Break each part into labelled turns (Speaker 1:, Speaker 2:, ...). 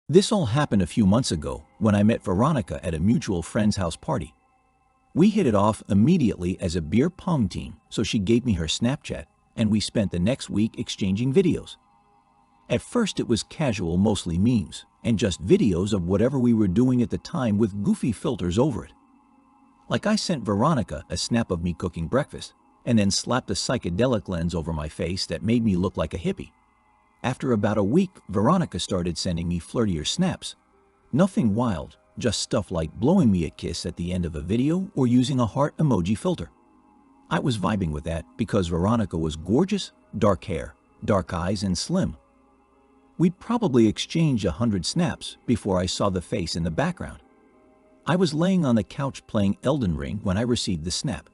Speaker 1: This all happened a few months ago when I met Veronica at a mutual friend's house party. We hit it off immediately as a beer pong team, so she gave me her Snapchat, and we spent the next week exchanging videos. At first it was casual, mostly memes, and just videos of whatever we were doing at the time with goofy filters over it. Like I sent Veronica a snap of me cooking breakfast, and then slapped a psychedelic lens over my face that made me look like a hippie. After about a week, Veronica started sending me flirtier snaps. Nothing wild, just stuff like blowing me a kiss at the end of a video or using a heart emoji filter. I was vibing with that because Veronica was gorgeous, dark hair, dark eyes, and slim. We'd probably exchanged 100 snaps before I saw the face in the background. I was laying on the couch playing Elden Ring when I received the snap.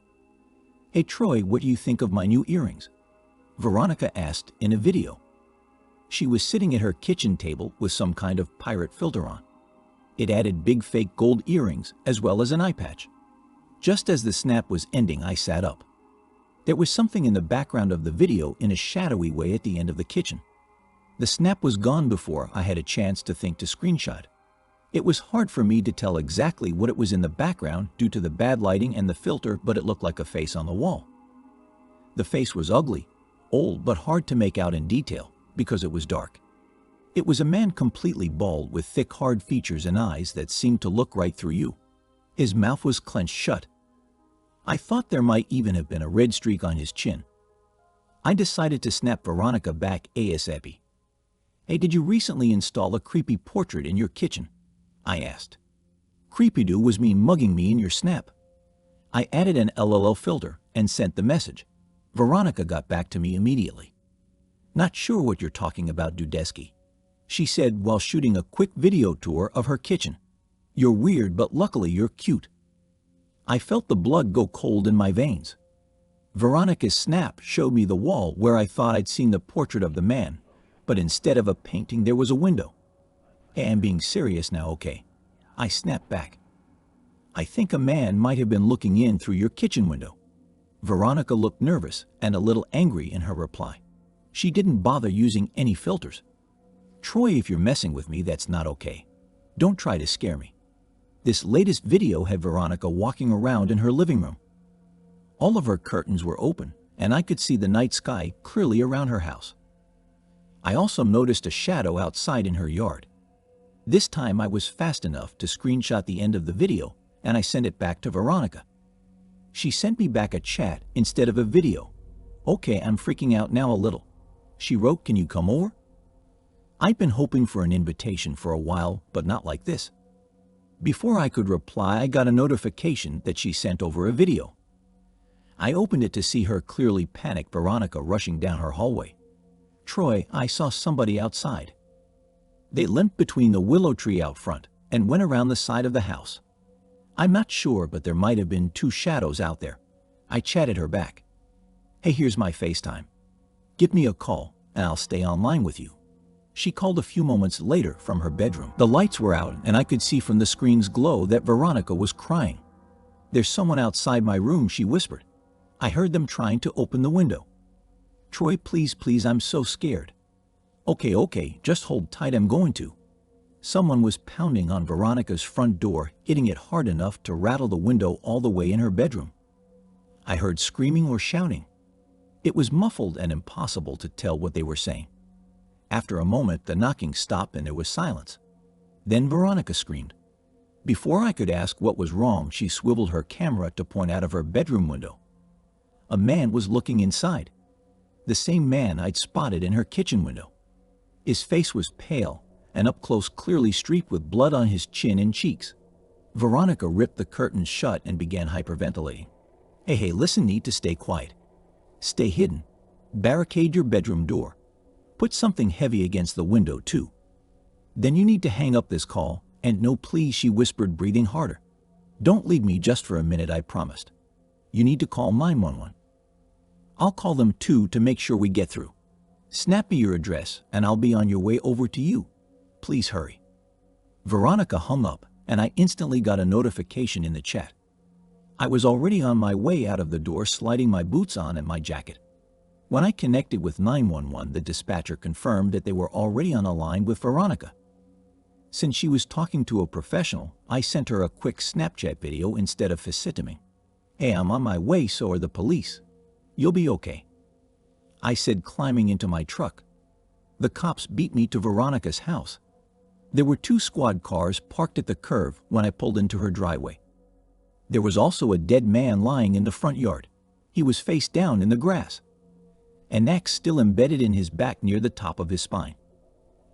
Speaker 1: "Hey Troy, what do you think of my new earrings?" Veronica asked in a video. She was sitting at her kitchen table with some kind of pirate filter on. It added big fake gold earrings as well as an eye patch. Just as the snap was ending, I sat up. There was something in the background of the video in a shadowy way at the end of the kitchen. The snap was gone before I had a chance to think to screenshot. It was hard for me to tell exactly what it was in the background due to the bad lighting and the filter, but it looked like a face on the wall. The face was ugly, old, but hard to make out in detail because it was dark. It was a man completely bald with thick, hard features and eyes that seemed to look right through you. His mouth was clenched shut. I thought there might even have been a red streak on his chin. I decided to snap Veronica back ASAP. "Hey, did you recently install a creepy portrait in your kitchen?" I asked. "Creepy-doo was me mugging me in your snap." I added an LOL filter and sent the message. Veronica got back to me immediately. "Not sure what you're talking about, Dudesky," she said while shooting a quick video tour of her kitchen. "You're weird, but luckily you're cute." I felt the blood go cold in my veins. Veronica's snap showed me the wall where I thought I'd seen the portrait of the man, but instead of a painting there was a window. "Hey, I'm being serious now, okay?" I snapped back. "I think a man might have been looking in through your kitchen window." Veronica looked nervous and a little angry in her reply. She didn't bother using any filters. "Troy, if you're messing with me, that's not okay. Don't try to scare me." This latest video had Veronica walking around in her living room. All of her curtains were open, and I could see the night sky clearly around her house. I also noticed a shadow outside in her yard. This time I was fast enough to screenshot the end of the video, and I sent it back to Veronica. She sent me back a chat instead of a video. "Okay, I'm freaking out now a little." She wrote, "Can you come over?" I'd been hoping for an invitation for a while, but not like this. Before I could reply, I got a notification that she sent over a video. I opened it to see her clearly panicked Veronica rushing down her hallway. "Troy, I saw somebody outside." They limped between the willow tree out front and went around the side of the house. I'm not sure, but there might have been two shadows out there. I chatted her back. "Hey, here's my FaceTime. Give me a call and I'll stay online with you." She called a few moments later from her bedroom. The lights were out and I could see from the screen's glow that Veronica was crying. "There's someone outside my room," she whispered. I heard them trying to open the window. "Troy, please, please, I'm so scared." Okay, just hold tight, I'm going to." Someone was pounding on Veronica's front door, hitting it hard enough to rattle the window all the way in her bedroom. I heard screaming or shouting. It was muffled and impossible to tell what they were saying. After a moment, the knocking stopped and there was silence. Then Veronica screamed. Before I could ask what was wrong, she swiveled her camera to point out of her bedroom window. A man was looking inside. The same man I'd spotted in her kitchen window. His face was pale and up close clearly streaked with blood on his chin and cheeks. Veronica ripped the curtains shut and began hyperventilating. Hey, listen, need to stay quiet. Stay hidden. Barricade your bedroom door. Put something heavy against the window too. Then you need to hang up this call, and no, please," she whispered, breathing harder. "Don't leave me just for a minute, I promised. You need to call 911. I'll call them too to make sure we get through. Snap me your address and I'll be on your way over to you. Please hurry." Veronica hung up and I instantly got a notification in the chat. I was already on my way out of the door, sliding my boots on and my jacket. When I connected with 911, the dispatcher confirmed that they were already on a line with Veronica. Since she was talking to a professional, I sent her a quick Snapchat video instead of FaceTiming. "Hey, I'm on my way, so are the police. You'll be okay," I said, climbing into my truck. The cops beat me to Veronica's house. There were 2 squad cars parked at the curve when I pulled into her driveway. There was also a dead man lying in the front yard. He was face down in the grass, an axe still embedded in his back near the top of his spine.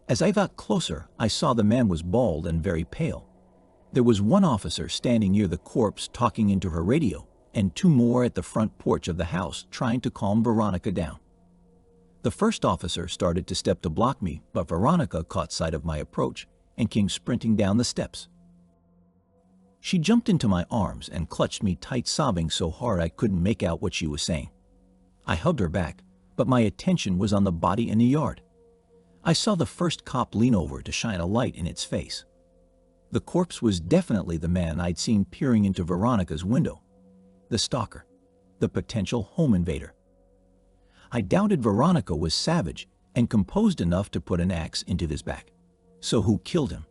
Speaker 1: As I got closer, I saw the man was bald and very pale. There was 1 officer standing near the corpse talking into her radio, and 2 more at the front porch of the house trying to calm Veronica down. The first officer started to step to block me, but Veronica caught sight of my approach and came sprinting down the steps. She jumped into my arms and clutched me tight, sobbing so hard I couldn't make out what she was saying. I hugged her back, but my attention was on the body in the yard. I saw the first cop lean over to shine a light in its face. The corpse was definitely the man I'd seen peering into Veronica's window. The stalker, the potential home invader. I doubted Veronica was savage and composed enough to put an axe into his back. So who killed him?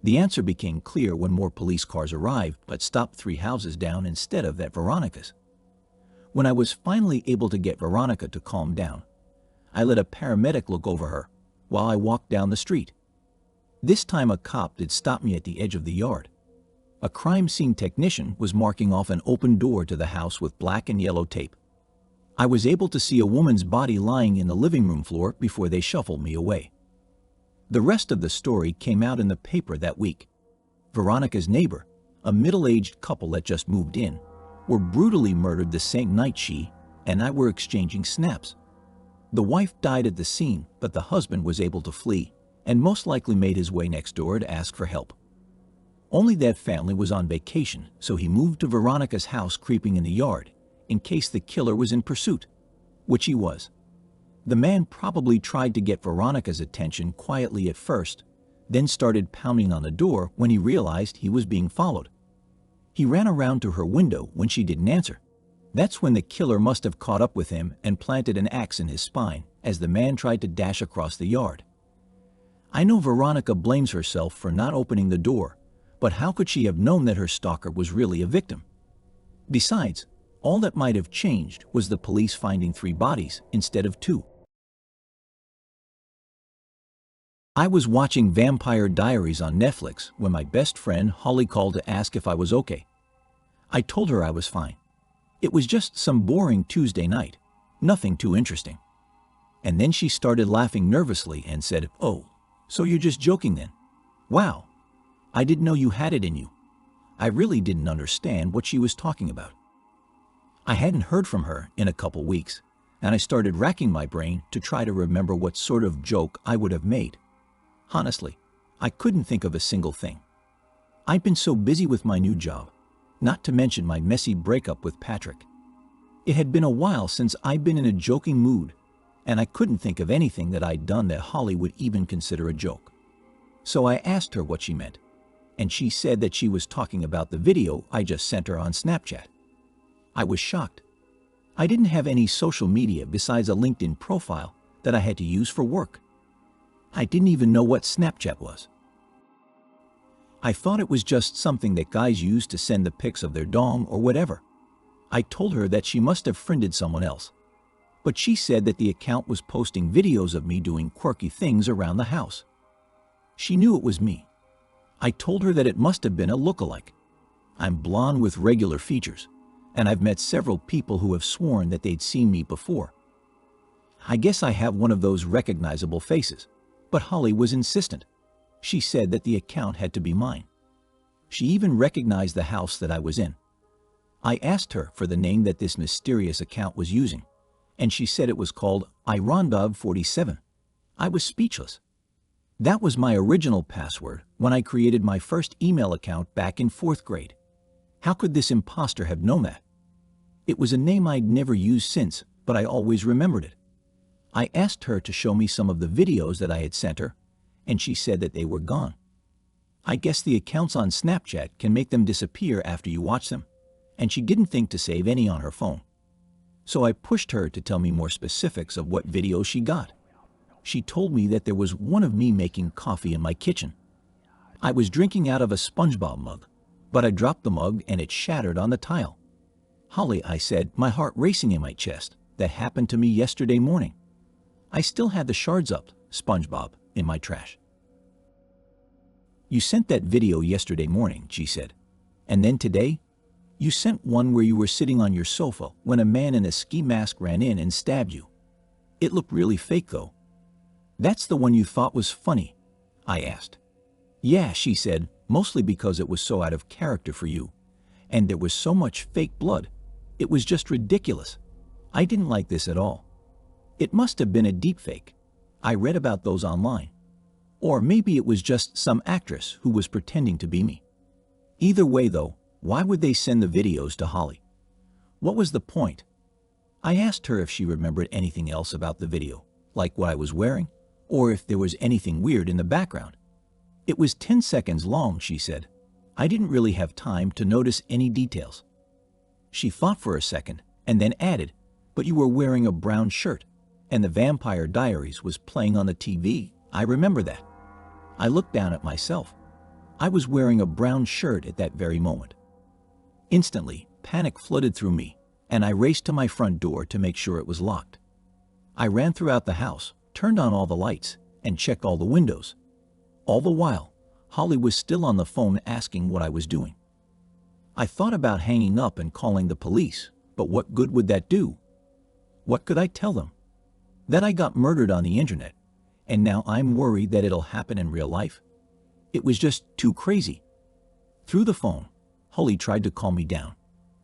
Speaker 1: The answer became clear when more police cars arrived, but stopped 3 houses down instead of at Veronica's. When I was finally able to get Veronica to calm down, I let a paramedic look over her while I walked down the street. This time a cop did stop me at the edge of the yard. A crime scene technician was marking off an open door to the house with black and yellow tape. I was able to see a woman's body lying in the living room floor before they shuffled me away. The rest of the story came out in the paper that week. Veronica's neighbor, a middle-aged couple that just moved in, were brutally murdered the same night she and I were exchanging snaps. The wife died at the scene, but the husband was able to flee and most likely made his way next door to ask for help. Only that family was on vacation, so he moved to Veronica's house, creeping in the yard in case the killer was in pursuit, which he was. The man probably tried to get Veronica's attention quietly at first, then started pounding on the door when he realized he was being followed. He ran around to her window when she didn't answer. That's when the killer must have caught up with him and planted an axe in his spine as the man tried to dash across the yard. I know Veronica blames herself for not opening the door, but how could she have known that her stalker was really a victim? Besides, all that might have changed was the police finding 3 bodies instead of 2. I was watching Vampire Diaries on Netflix when my best friend Holly called to ask if I was okay. I told her I was fine. It was just some boring Tuesday night, nothing too interesting. And then she started laughing nervously and said, "Oh, so you're just joking then? Wow, I didn't know you had it in you." I really didn't understand what she was talking about. I hadn't heard from her in a couple weeks, and I started racking my brain to try to remember what sort of joke I would have made. Honestly, I couldn't think of a single thing. I'd been so busy with my new job, not to mention my messy breakup with Patrick. It had been a while since I'd been in a joking mood, and I couldn't think of anything that I'd done that Holly would even consider a joke. So I asked her what she meant, and she said that she was talking about the video I just sent her on Snapchat. I was shocked. I didn't have any social media besides a LinkedIn profile that I had to use for work. I didn't even know what Snapchat was. I thought it was just something that guys use to send the pics of their dong or whatever. I told her that she must have friended someone else, but she said that the account was posting videos of me doing quirky things around the house. She knew it was me. I told her that it must have been a lookalike. I'm blonde with regular features, and I've met several people who have sworn that they'd seen me before. I guess I have one of those recognizable faces, but Holly was insistent. She said that the account had to be mine. She even recognized the house that I was in. I asked her for the name that this mysterious account was using, and she said it was called Irondog47. I was speechless. That was my original password when I created my first email account back in 4th grade. How could this imposter have known that? It was a name I'd never used since, but I always remembered it. I asked her to show me some of the videos that I had sent her, and she said that they were gone. I guess the accounts on Snapchat can make them disappear after you watch them, and she didn't think to save any on her phone. So I pushed her to tell me more specifics of what videos she got. She told me that there was one of me making coffee in my kitchen. I was drinking out of a SpongeBob mug, but I dropped the mug and it shattered on the tile. Holly, I said, my heart racing in my chest. That happened to me yesterday morning. I still had the shards up, SpongeBob, in my trash. You sent that video yesterday morning, she said. And then today? You sent one where you were sitting on your sofa when a man in a ski mask ran in and stabbed you. It looked really fake though. That's the one you thought was funny? I asked. Yeah, she said, mostly because it was so out of character for you. And there was so much fake blood. It was just ridiculous. I didn't like this at all. It must have been a deepfake. I read about those online. Or maybe it was just some actress who was pretending to be me. Either way though, why would they send the videos to Holly? What was the point? I asked her if she remembered anything else about the video, like what I was wearing, or if there was anything weird in the background. It was 10 seconds long, she said. I didn't really have time to notice any details. She thought for a second and then added, but you were wearing a brown shirt, and the Vampire Diaries was playing on the TV. I remember that. I looked down at myself. I was wearing a brown shirt at that very moment. Instantly, panic flooded through me, and I raced to my front door to make sure it was locked. I ran throughout the house, turned on all the lights, and checked all the windows. All the while, Holly was still on the phone asking what I was doing. I thought about hanging up and calling the police, but what good would that do? What could I tell them? That I got murdered on the internet, and now I'm worried that it'll happen in real life? It was just too crazy. Through the phone, Holly tried to calm me down.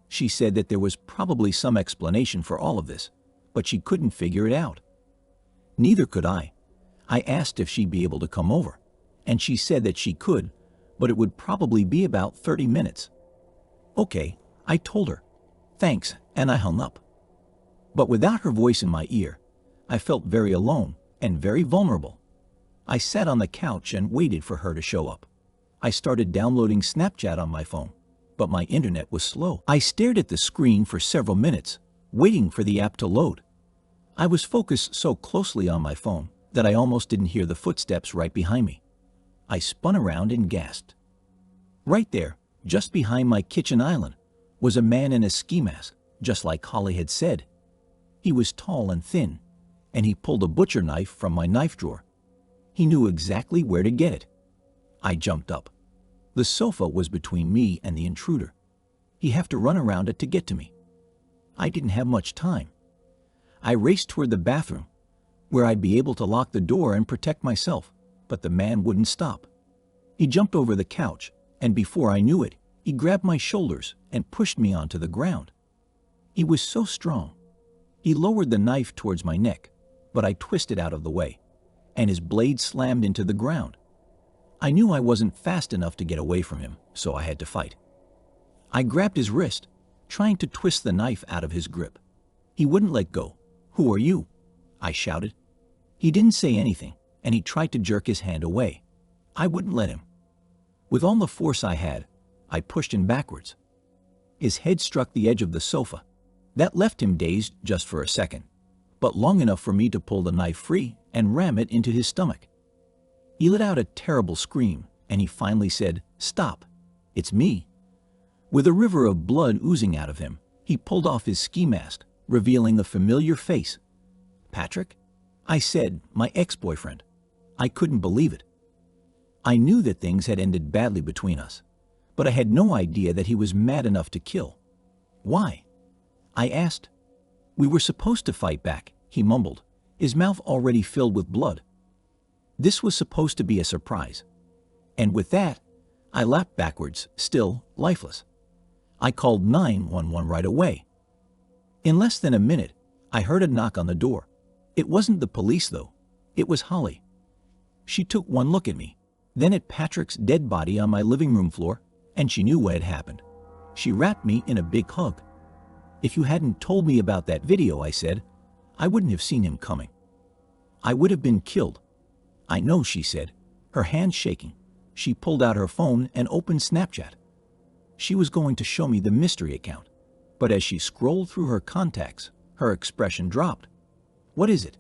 Speaker 1: She said that there was probably some explanation for all of this, but she couldn't figure it out. Neither could I. I asked if she'd be able to come over, and she said that she could, but it would probably be about 30 minutes. Okay, I told her. Thanks, and I hung up. But without her voice in my ear, I felt very alone and very vulnerable. I sat on the couch and waited for her to show up. I started downloading Snapchat on my phone, but my internet was slow. I stared at the screen for several minutes, waiting for the app to load. I was focused so closely on my phone that I almost didn't hear the footsteps right behind me. I spun around and gasped. Right there, just behind my kitchen island, was a man in a ski mask, just like Holly had said. He was tall and thin, and he pulled a butcher knife from my knife drawer. He knew exactly where to get it. I jumped up. The sofa was between me and the intruder. He'd have to run around it to get to me. I didn't have much time. I raced toward the bathroom, where I'd be able to lock the door and protect myself, but the man wouldn't stop. He jumped over the couch, and before I knew it, he grabbed my shoulders and pushed me onto the ground. He was so strong. He lowered the knife towards my neck, but I twisted out of the way, and his blade slammed into the ground. I knew I wasn't fast enough to get away from him, so I had to fight. I grabbed his wrist, trying to twist the knife out of his grip. He wouldn't let go. "Who are you?" I shouted. He didn't say anything, and he tried to jerk his hand away. I wouldn't let him. With all the force I had, I pushed him backwards. His head struck the edge of the sofa. That left him dazed just for a second, but long enough for me to pull the knife free and ram it into his stomach. He let out a terrible scream, and he finally said, "Stop, it's me." With a river of blood oozing out of him, he pulled off his ski mask, revealing a familiar face. "Patrick?" I said, "my ex-boyfriend." I couldn't believe it. I knew that things had ended badly between us, but I had no idea that he was mad enough to kill. Why? I asked. "We were supposed to fight back," he mumbled, his mouth already filled with blood. This was supposed to be a surprise. And with that, I laughed backwards, still lifeless. I called 911 right away. In less than a minute, I heard a knock on the door. It wasn't the police, though. It was Holly. She took one look at me, then at Patrick's dead body on my living room floor, and she knew what had happened. She wrapped me in a big hug. "If you hadn't told me about that video," I said, "I wouldn't have seen him coming. I would have been killed." "I know," she said, her hands shaking. She pulled out her phone and opened Snapchat. She was going to show me the mystery account, but as she scrolled through her contacts, her expression dropped. "What is it?"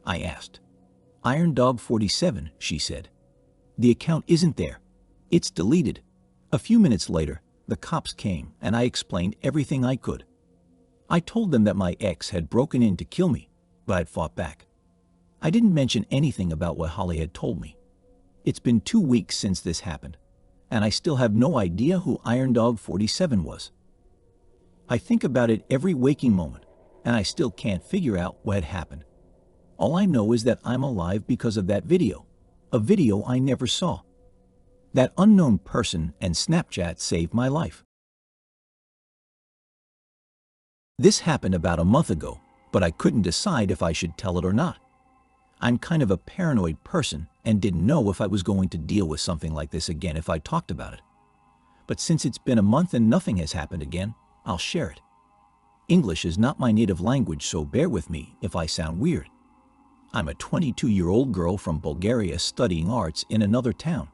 Speaker 1: I asked. "Iron Dog 47, she said. "The account isn't there. It's deleted. A few minutes later, the cops came and I explained everything I could. I told them that my ex had broken in to kill me, but I'd fought back. I didn't mention anything about what Holly had told me. It's been 2 weeks since this happened, and I still have no idea who Iron Dog 47 was. I think about it every waking moment, and I still can't figure out what had happened. All I know is that I'm alive because of that video, a video I never saw. That unknown person and Snapchat saved my life. This happened about a month ago, but I couldn't decide if I should tell it or not. I'm kind of a paranoid person and didn't know if I was going to deal with something like this again if I talked about it. But since it's been a month and nothing has happened again, I'll share it. English is not my native language, so bear with me if I sound weird. I'm a 22-year-old girl from Bulgaria studying arts in another town.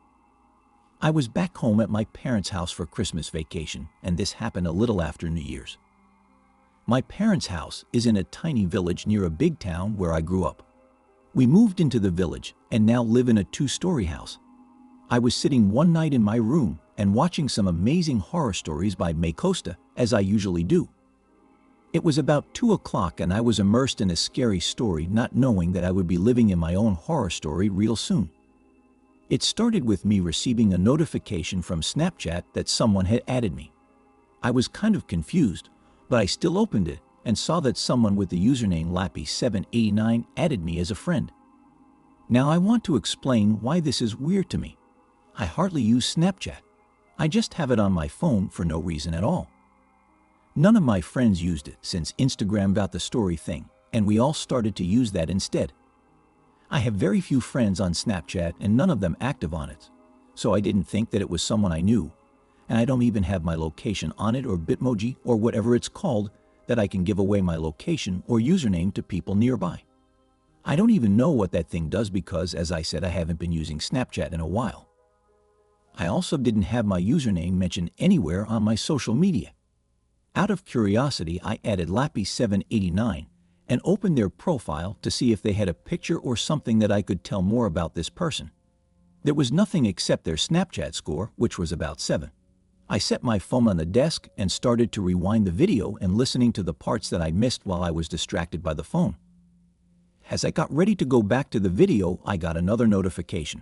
Speaker 1: I was back home at my parents' house for Christmas vacation, and this happened a little after New Year's. My parents' house is in a tiny village near a big town where I grew up. We moved into the village and now live in a 2-story house. I was sitting one night in my room and watching some amazing horror stories by Mi-Ghosta, as I usually do. It was about 2 o'clock and I was immersed in a scary story, not knowing that I would be living in my own horror story real soon. It started with me receiving a notification from Snapchat that someone had added me. I was kind of confused, but I still opened it and saw that someone with the username Lappy789 added me as a friend. Now I want to explain why this is weird to me. I hardly use Snapchat. I just have it on my phone for no reason at all. None of my friends used it since Instagram got the story thing, and we all started to use that instead. I have very few friends on Snapchat and none of them active on it, so I didn't think that it was someone I knew, and I don't even have my location on it or Bitmoji or whatever it's called that I can give away my location or username to people nearby. I don't even know what that thing does because, as I said, I haven't been using Snapchat in a while. I also didn't have my username mentioned anywhere on my social media. Out of curiosity, I added Lappy789 and opened their profile to see if they had a picture or something that I could tell more about this person. There was nothing except their Snapchat score, which was about 7. I set my phone on the desk and started to rewind the video and listening to the parts that I missed while I was distracted by the phone. As I got ready to go back to the video, I got another notification.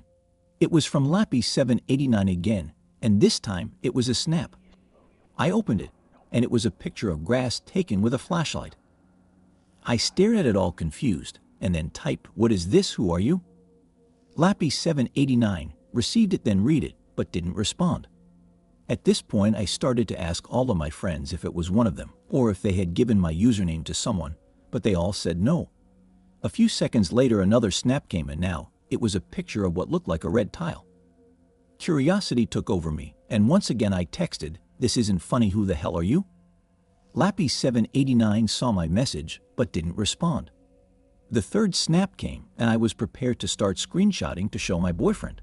Speaker 1: It was from Lappy789 again, and this time it was a snap. I opened it, and it was a picture of grass taken with a flashlight. I stared at it all confused, and then typed, "What is this? Who are you?" Lappy789 received it, then read it, but didn't respond. At this point, I started to ask all of my friends if it was one of them, or if they had given my username to someone, but they all said no. A few seconds later, another snap came, and now it was a picture of what looked like a red tile. Curiosity took over me, and once again I texted, "This isn't funny, who the hell are you?" Lappy789 saw my message, but didn't respond. The third snap came, and I was prepared to start screenshotting to show my boyfriend.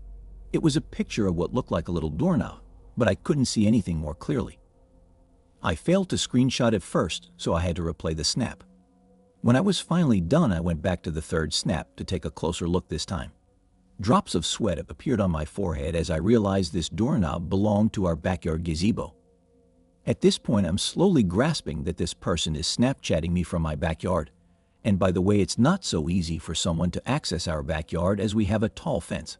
Speaker 1: It was a picture of what looked like a little doorknob, but I couldn't see anything more clearly. I failed to screenshot it first, so I had to replay the snap. When I was finally done, I went back to the third snap to take a closer look this time. Drops of sweat appeared on my forehead as I realized this doorknob belonged to our backyard gazebo. At this point, I'm slowly grasping that this person is Snapchatting me from my backyard. And by the way, it's not so easy for someone to access our backyard as we have a tall fence.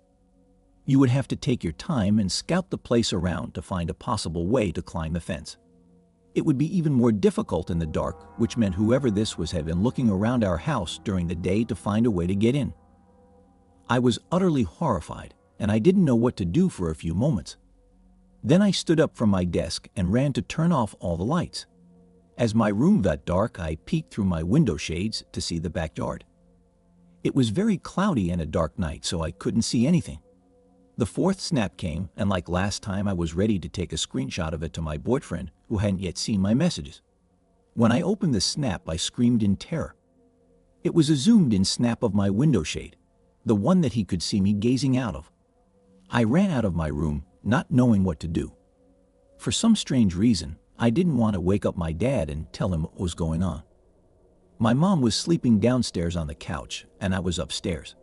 Speaker 1: You would have to take your time and scout the place around to find a possible way to climb the fence. It would be even more difficult in the dark, which meant whoever this was had been looking around our house during the day to find a way to get in. I was utterly horrified, and I didn't know what to do for a few moments. Then I stood up from my desk and ran to turn off all the lights. As my room got dark, I peeked through my window shades to see the backyard. It was very cloudy and a dark night, so I couldn't see anything. The fourth snap came, and like last time, I was ready to take a screenshot of it to my boyfriend, who hadn't yet seen my messages. When I opened the snap, I screamed in terror. It was a zoomed-in snap of my window shade, the one that he could see me gazing out of. I ran out of my room, not knowing what to do. For some strange reason, I didn't want to wake up my dad and tell him what was going on. My mom was sleeping downstairs on the couch, and I was upstairs.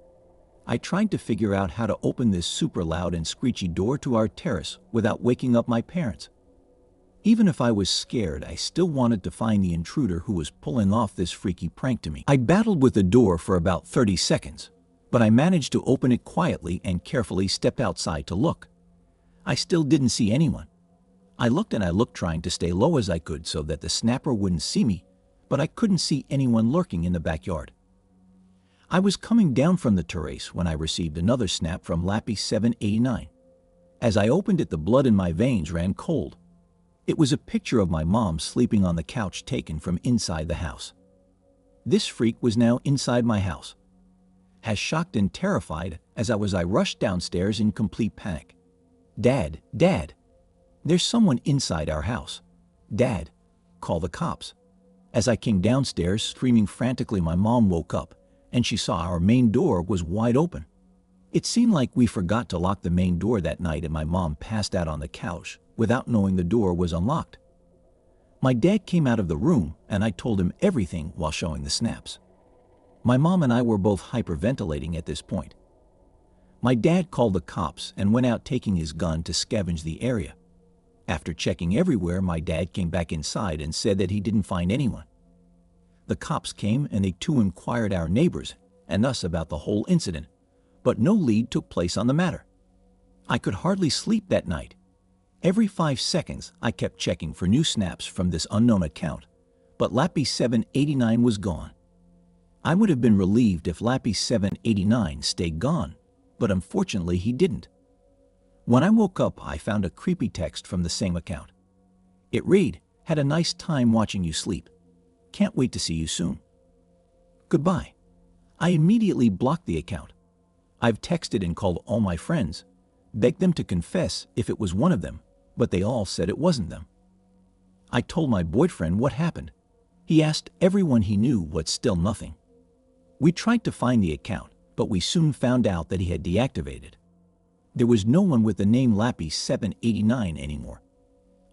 Speaker 1: I tried to figure out how to open this super loud and screechy door to our terrace without waking up my parents. Even if I was scared, I still wanted to find the intruder who was pulling off this freaky prank to me. I battled with the door for about 30 seconds, but I managed to open it quietly and carefully stepped outside to look. I still didn't see anyone. I looked and I looked, trying to stay low as I could so that the snapper wouldn't see me, but I couldn't see anyone lurking in the backyard. I was coming down from the terrace when I received another snap from Lappy 789. As I opened it, the blood in my veins ran cold. It was a picture of my mom sleeping on the couch taken from inside the house. This freak was now inside my house. As shocked and terrified as I was, I rushed downstairs in complete panic. Dad, Dad, there's someone inside our house. Dad, call the cops. As I came downstairs screaming frantically, my mom woke up and she saw our main door was wide open. It seemed like we forgot to lock the main door that night and my mom passed out on the couch without knowing the door was unlocked. My dad came out of the room and I told him everything while showing the snaps. My mom and I were both hyperventilating at this point. My dad called the cops and went out taking his gun to scavenge the area. After checking everywhere, my dad came back inside and said that he didn't find anyone. The cops came and they too inquired our neighbors and us about the whole incident, but no lead took place on the matter. I could hardly sleep that night. Every 5 seconds, I kept checking for new snaps from this unknown account, but Lappy 789 was gone. I would have been relieved if Lappy 789 stayed gone, but unfortunately he didn't. When I woke up, I found a creepy text from the same account. It read, "Had a nice time watching you sleep. Can't wait to see you soon. Goodbye." I immediately blocked the account. I've texted and called all my friends, begged them to confess if it was one of them, but they all said it wasn't them. I told my boyfriend what happened. He asked everyone he knew, but still nothing. We tried to find the account, but we soon found out that he had deactivated. There was no one with the name Lappy 789 anymore.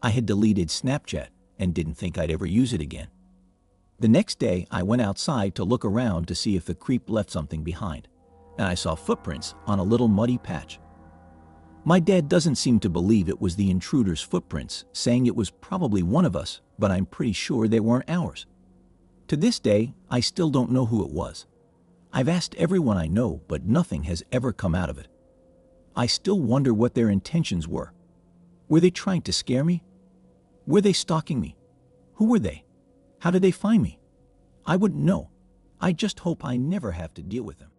Speaker 1: I had deleted Snapchat and didn't think I'd ever use it again. The next day, I went outside to look around to see if the creep left something behind, and I saw footprints on a little muddy patch. My dad doesn't seem to believe it was the intruder's footprints, saying it was probably one of us, but I'm pretty sure they weren't ours. To this day, I still don't know who it was. I've asked everyone I know, but nothing has ever come out of it. I still wonder what their intentions were. Were they trying to scare me? Were they stalking me? Who were they? How did they find me? I wouldn't know. I just hope I never have to deal with them.